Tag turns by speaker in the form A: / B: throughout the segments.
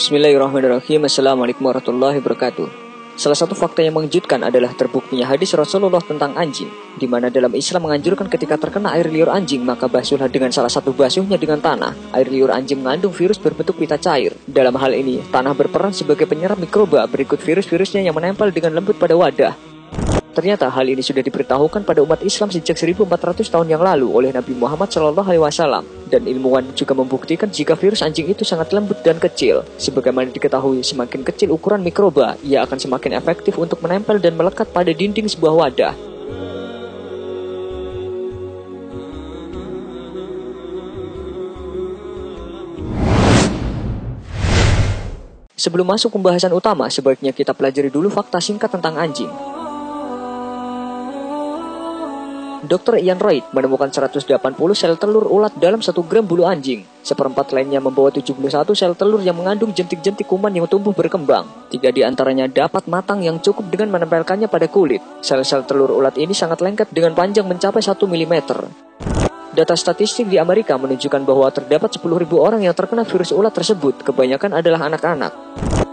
A: Bismillahirrahmanirrahim. Assalamualaikum warahmatullahi wabarakatuh. Salah satu fakta yang mengejutkan adalah terbuktinya hadis Rasulullah tentang anjing, di mana dalam Islam menganjurkan ketika terkena air liur anjing, maka basuhlah dengan salah satu basuhnya dengan tanah. Air liur anjing mengandung virus berbentuk pita cair. Dalam hal ini, tanah berperan sebagai penyerap mikroba berikut virus-virusnya yang menempel dengan lembut pada wadah. Ternyata hal ini sudah diberitahukan pada umat Islam sejak 1400 tahun yang lalu oleh Nabi Muhammad SAW. Dan ilmuwan juga membuktikan jika virus anjing itu sangat lembut dan kecil. Sebagaimana diketahui, semakin kecil ukuran mikroba, ia akan semakin efektif untuk menempel dan melekat pada dinding sebuah wadah. Sebelum masuk pembahasan utama, sebaiknya kita pelajari dulu fakta singkat tentang anjing. Dr. Ian Wright menemukan 180 sel telur ulat dalam 1 gram bulu anjing. Seperempat lainnya membawa 71 sel telur yang mengandung jentik-jentik kuman yang tumbuh berkembang. 3 di antaranya dapat matang yang cukup dengan menempelkannya pada kulit. Sel-sel telur ulat ini sangat lengket dengan panjang mencapai 1 mm. Data statistik di Amerika menunjukkan bahwa terdapat 10.000 orang yang terkena virus ulat tersebut, kebanyakan adalah anak-anak.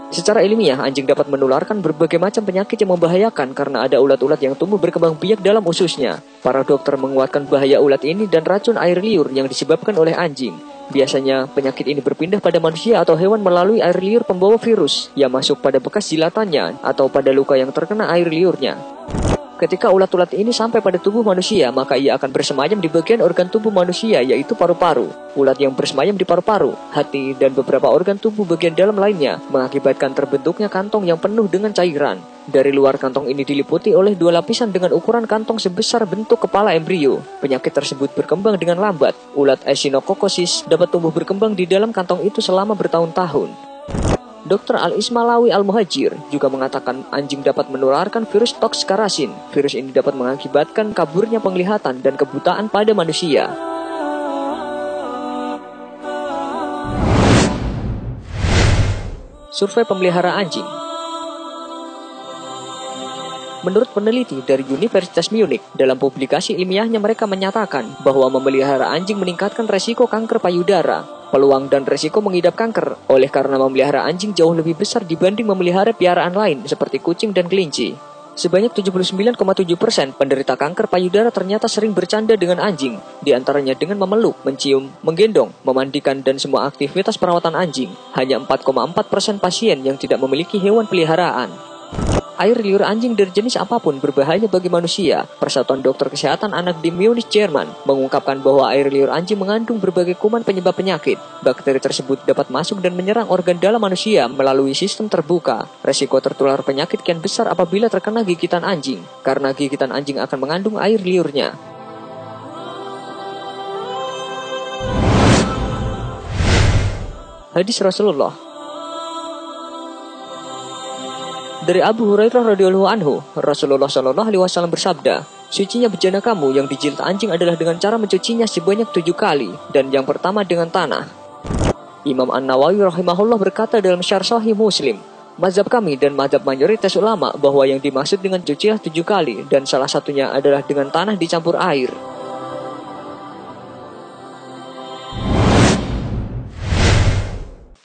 A: Secara ilmiah, anjing dapat menularkan berbagai macam penyakit yang membahayakan karena ada ulat-ulat yang tumbuh berkembang biak dalam ususnya. Para dokter menguatkan bahaya ulat ini dan racun air liur yang disebabkan oleh anjing. Biasanya, penyakit ini berpindah pada manusia atau hewan melalui air liur pembawa virus yang masuk pada bekas jilatannya atau pada luka yang terkena air liurnya. Ketika ulat-ulat ini sampai pada tubuh manusia, maka ia akan bersemayam di bagian organ tubuh manusia, yaitu paru-paru. Ulat yang bersemayam di paru-paru, hati, dan beberapa organ tubuh bagian dalam lainnya mengakibatkan terbentuknya kantong yang penuh dengan cairan. Dari luar kantong ini diliputi oleh 2 lapisan dengan ukuran kantong sebesar bentuk kepala embrio. Penyakit tersebut berkembang dengan lambat. Ulat Echinococcus dapat tumbuh berkembang di dalam kantong itu selama bertahun-tahun. Dr. Al-Ismail Al-Muhajir juga mengatakan anjing dapat menularkan virus Toxkarasin. Virus ini dapat mengakibatkan kaburnya penglihatan dan kebutaan pada manusia. Survei pemelihara anjing. Menurut peneliti dari Universitas Munich, dalam publikasi ilmiahnya mereka menyatakan bahwa memelihara anjing meningkatkan resiko kanker payudara. Peluang dan resiko mengidap kanker oleh karena memelihara anjing jauh lebih besar dibanding memelihara piaraan lain seperti kucing dan kelinci. Sebanyak 79,7% penderita kanker payudara ternyata sering bercanda dengan anjing, di antaranya dengan memeluk, mencium, menggendong, memandikan, dan semua aktivitas perawatan anjing. Hanya 4,4% pasien yang tidak memiliki hewan peliharaan. Air liur anjing dari jenis apapun berbahaya bagi manusia. Persatuan Dokter Kesehatan Anak di Munich, Jerman mengungkapkan bahwa air liur anjing mengandung berbagai kuman penyebab penyakit. Bakteri tersebut dapat masuk dan menyerang organ dalam manusia melalui sistem terbuka. Resiko tertular penyakit kian besar apabila terkena gigitan anjing, karena gigitan anjing akan mengandung air liurnya. Hadis Rasulullah. Dari Abu Hurairah radhiyallahu anhu, Rasulullah SAW bersabda, "Sucinya bejana kamu yang dijilat anjing adalah dengan cara mencucinya sebanyak 7 kali, dan yang pertama dengan tanah." Imam An-Nawawi rahimahullah berkata dalam Syarh Sahih Muslim, "Mazhab kami dan mazhab mayoritas ulama bahwa yang dimaksud dengan cucilah 7 kali, dan salah satunya adalah dengan tanah dicampur air."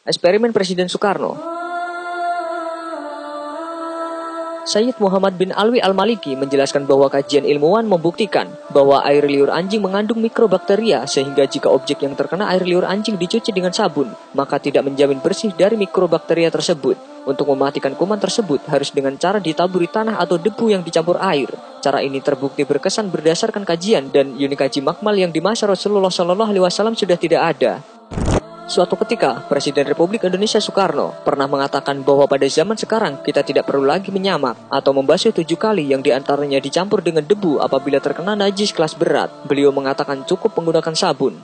A: Eksperimen Presiden Soekarno. Sayyid Muhammad bin Alwi Al-Maliki menjelaskan bahwa kajian ilmuwan membuktikan bahwa air liur anjing mengandung mikrobakteria sehingga jika objek yang terkena air liur anjing dicuci dengan sabun, maka tidak menjamin bersih dari mikrobakteria tersebut. Untuk mematikan kuman tersebut harus dengan cara ditaburi tanah atau debu yang dicampur air. Cara ini terbukti berkesan berdasarkan kajian dan unit kaji makmal yang di masa Rasulullah SAW sudah tidak ada. Suatu ketika, Presiden Republik Indonesia Soekarno pernah mengatakan bahwa pada zaman sekarang kita tidak perlu lagi menyamak atau membasuh 7 kali yang diantaranya dicampur dengan debu apabila terkena najis kelas berat. Beliau mengatakan cukup menggunakan sabun.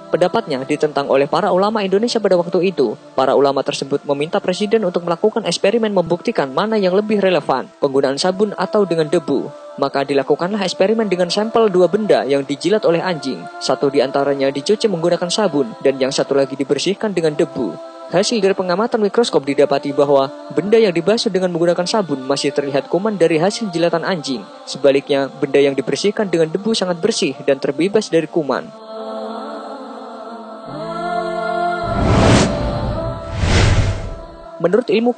A: Pendapatnya ditentang oleh para ulama Indonesia pada waktu itu. Para ulama tersebut meminta Presiden untuk melakukan eksperimen membuktikan mana yang lebih relevan, penggunaan sabun atau dengan debu. Maka dilakukanlah eksperimen dengan sampel 2 benda yang dijilat oleh anjing. Satu di antaranya dicuci menggunakan sabun dan yang satu lagi dibersihkan dengan debu. Hasil dari pengamatan mikroskop didapati bahwa benda yang dibasuh dengan menggunakan sabun masih terlihat kuman dari hasil jilatan anjing. Sebaliknya, benda yang dibersihkan dengan debu sangat bersih dan terbebas dari kuman. Menurut ilmu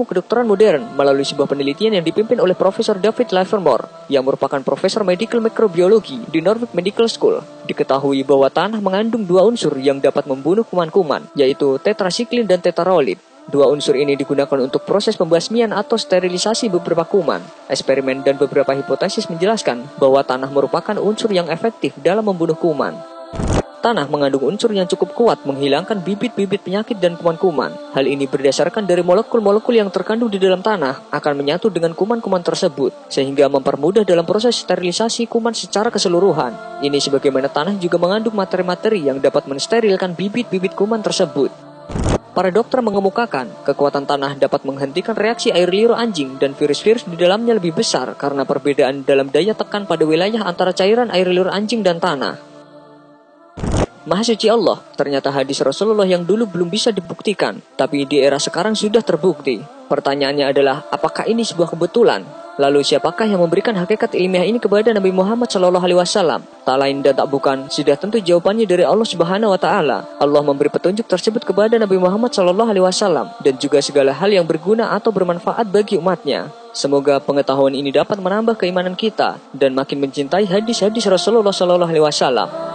A: kedokteran modern, melalui sebuah penelitian yang dipimpin oleh Profesor David Livermore, yang merupakan Profesor Medical Microbiology di Norwich Medical School, diketahui bahwa tanah mengandung dua unsur yang dapat membunuh kuman-kuman, yaitu tetrasiklin dan tetrarolit. Dua unsur ini digunakan untuk proses pembasmian atau sterilisasi beberapa kuman. Eksperimen dan beberapa hipotesis menjelaskan bahwa tanah merupakan unsur yang efektif dalam membunuh kuman. Tanah mengandung unsur yang cukup kuat menghilangkan bibit-bibit penyakit dan kuman-kuman. Hal ini berdasarkan dari molekul-molekul yang terkandung di dalam tanah akan menyatu dengan kuman-kuman tersebut, sehingga mempermudah dalam proses sterilisasi kuman secara keseluruhan. Ini sebagaimana tanah juga mengandung materi-materi yang dapat mensterilkan bibit-bibit kuman tersebut. Para dokter mengemukakan, kekuatan tanah dapat menghentikan reaksi air liur anjing dan virus-virus di dalamnya lebih besar karena perbedaan dalam daya tekan pada wilayah antara cairan air liur anjing dan tanah. Maha suci Allah, ternyata hadis Rasulullah yang dulu belum bisa dibuktikan, tapi di era sekarang sudah terbukti. Pertanyaannya adalah, apakah ini sebuah kebetulan? Lalu siapakah yang memberikan hakikat ilmiah ini kepada Nabi Muhammad SAW? Tak lain dan tak bukan, sudah tentu jawabannya dari Allah Subhanahu wa Ta'ala. Allah memberi petunjuk tersebut kepada Nabi Muhammad SAW dan juga segala hal yang berguna atau bermanfaat bagi umatnya. Semoga pengetahuan ini dapat menambah keimanan kita dan makin mencintai hadis-hadis Rasulullah SAW.